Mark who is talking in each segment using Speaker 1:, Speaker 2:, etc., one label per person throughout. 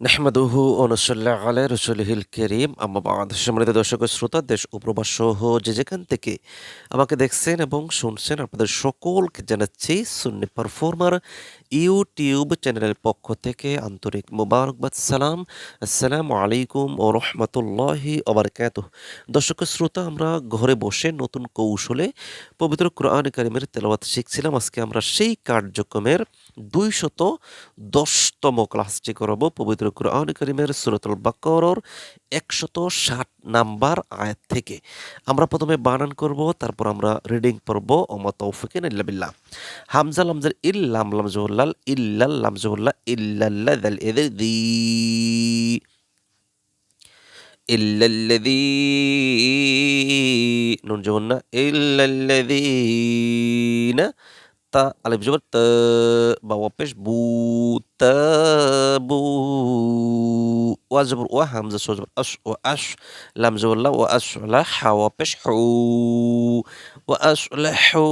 Speaker 1: নাহমাদুহু ওয়া নুসাল্লি আলা রাসূলিহিল কারীম আম্মা বা'দ। সম্মানিত দর্শক ও শ্রোতা, দেশ ও প্রবাস সহ যে যেখান থেকে আমাকে দেখছেন এবং শুনছেন আপনাদের সকলকে জানাচ্ছি সুন্নি পারফর্মার ইউটিউব চ্যানেলের পক্ষ থেকে আন্তরিক মোবারকবাদ সালাম। আসসালামু আলাইকুম ওয়া রাহমাতুল্লাহি ওয়া বারাকাতুহু। দর্শক ও শ্রোতা, আমরা ঘরে বসে নতুন কৌশলে পবিত্র কোরআনে কারিমের তেলাওয়াত শিখছিলাম। আজকে আমরা সেই কার্যক্রমের ২১০তম ক্লাসটি করব পবিত্র কোরআন কারীমের সূরাতুল বাকারার ১৬০ নাম্বার আয়াত থেকে। আমরা প্রথমে বানান করব, তারপর আমরা রিডিং পড়ব। ওমা তৌফিকুন ইল্লা বিল্লাহ। হামজা লামজের ইল, লাম লামজুল্লাল, ইল্লাল লামজুল্লাহ, ইল্লাল্লা দাল এদের দি, ইল্লাল্লাযী, নুন জবর না, ইল্লাল্লাযীনা, তা আলিফ জবর তা, বা ওয়া পেশ বু, তাবু, ওয়া জবর ওয়া, হামজা সো জবর আস, ওয়া আস, লাম জবর লা, ওয়া আসলা, হা ওয়া পেশ হু, ওয়া আসলাহু,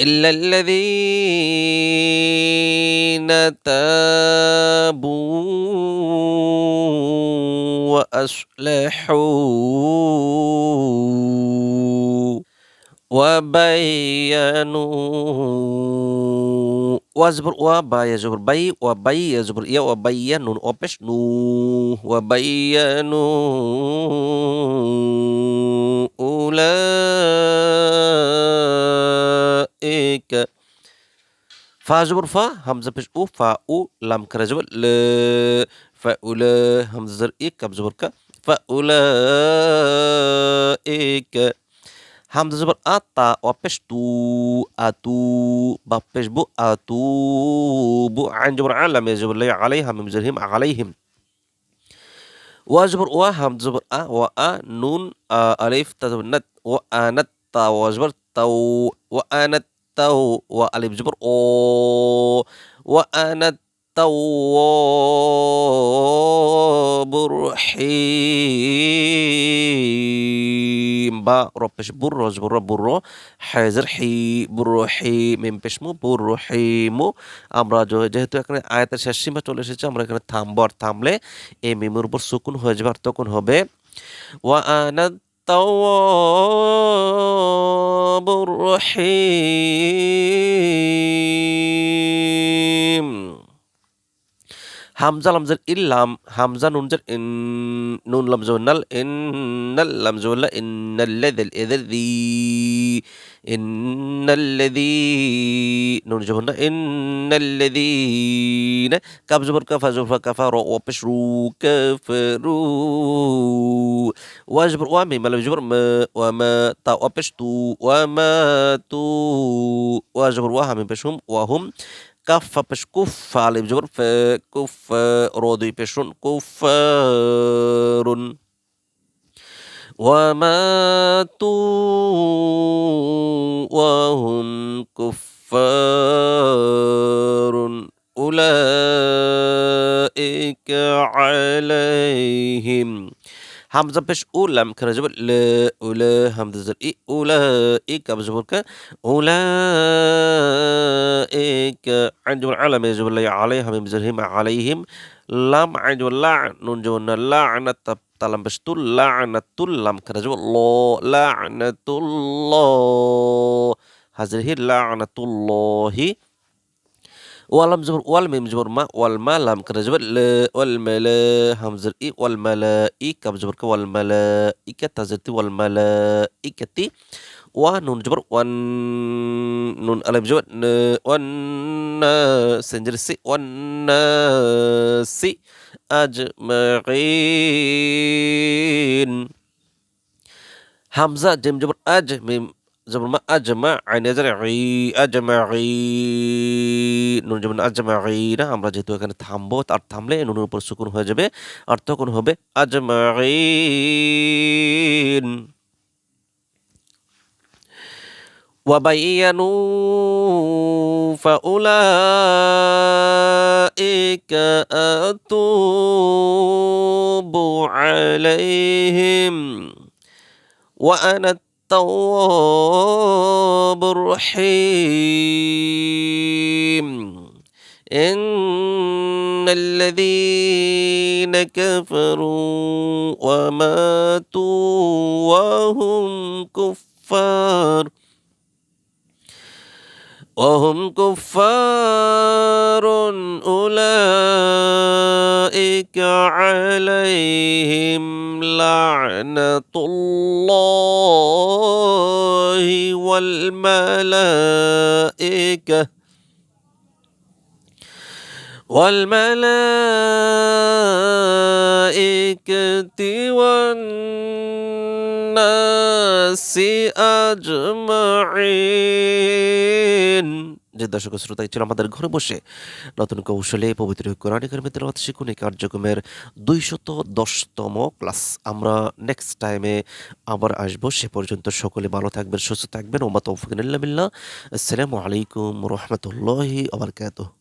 Speaker 1: إلا الذين تابوا وأصلحوا وبينوا، واجبر وبا يجبر بي وبي يجبر يا وبينوا وبش نو، وبينوا أولئك، فا جبر فا، همزة بش أو، فا أو، لام كرا جبر ل، فأولا، همزة زر إك، كاب جبر كا، فأولئك، হামজা জবর আ, তা ওয়া পেশ তু, আতু, বা পেশ বু, আতু বু, আইন জবর আ, লাম জবর লা, আলাইহা মিম জবর হিম, আলাইহিম, ওয়া জবর ওয়া, হামজা জবর আ, ওয়া আ, নুন আলিফ তা জবর নাত, ওয়া আনাত, তা ওয়া জবর তাও, ওয়া আনাত তাও, ওয়া আলিফ জবর ও, ওয়া আনাত তাওয়াবুর রহিম, বা র পেশ বুর, র জবর র, বুর র, হাজর হি, বুর হি, মিম পেশ মু, বুর রহিমু। আমরা যেহেতু এখানে আয়াতের শেষ সীমা চলে এসেছে, আমরা এখানে থামবো, আর থামলে এই মিমের উপর সুকুন হয়ে যাবে, আর তখন হবে ওয়া আনাত তাওয়াবুর রহিম। হামজা লামজের ইল্লাম, হামজা নুনজের ইন, নুন লামজুন্নাল, ইন্নাল লামজুল্লা, ইন্নাল্লাযিল এদের দি, ইন্নাল্লাযী, নুন জবর না, ইন্নাল্লাযীনা, কাফ জবর কাফা, জবর ফা, কাফা, র ওয়া পেশ রু, কাফারু, ওয়া জবর ওয়া, মিম আলিফ জবর মা, ওয়া মা, তা ওয়া পেশ তু, ওয়া মা তু, ওয়া জবর ওয়া, হামিম পেশ হুম, ওয়া হুম, কাফ ফা পেশ কুফ, ফা আলিফ জবর ফা, কুফ, র দুই পেশ রুন, কুফারুন, وماتوا وهم كفار أولئك عليهم، হামজা পেশ উ, লাম খারা যাবে ল, উলা, হামজা জের ই, উলাইক, আব জবর কা, উলাইক, আইন জবর আলা, মে জবর লা, আলাইহা মিম জের হিম, আলাইহিম, লাম আইন জবর লা, নুন জবর না, লা'নাত, তালাম পেশ তুল, লা'নাতুল, লাম খারা যাবে ল, লা'নাতুল্লাহ, হাজর হি, লা'নাতুল্লাহি, ওয়ালাম জবর ওয়াল, মিম জবর মা, ওয়াল মা, লাম খারা যাবে ল, ওয়াল মালা, হামজার ই, ওয়াল মালাইক, কাব জবর কা, ওয়াল মালাইকা, তাজতি, ওয়াল মালাইকাতি, ওয়া নুন জবর ওয়ান, নুন আলিফ জবর ন, ওয়ান না, সিনজের সি, ওয়ান নাসি আজমাইন, হামজা জিম জবর আজ, মিম জবর মা, আজমা, আইন জের ই, আজমাই, নুন জবর না, আজমাইনা। আমরা যেহেতু এখানে থামবো, আর থামলে নুনের উপর সুকুন হয়ে যাবে, আর তখন হবে আজমাইন। وبينوا فأولئك أتوب عليهم وأنا التواب الرحيم إن الذين كفروا وماتوا وهم كفار أولئك عليهم لعنة الله والملائكة والناس أجمعين যে দর্শক শ্রোতা ছিল আমাদের ঘরে বসে নতুন কৌশলে পবিত্র কোরআন কারিমের তেলাওয়াত শিখুন এই কার্যক্রমের ২১০তম ক্লাস। আমরা নেক্সট টাইমে আবার আসবো। সে পর্যন্ত সকলে ভালো থাকবেন, সুস্থ থাকবেন। ওমা তৌফিক ইল্লা বিল্লাহ। আসসালামু আলাইকুম রহমতুল্লাহি ওয়া বারাকাতুহু।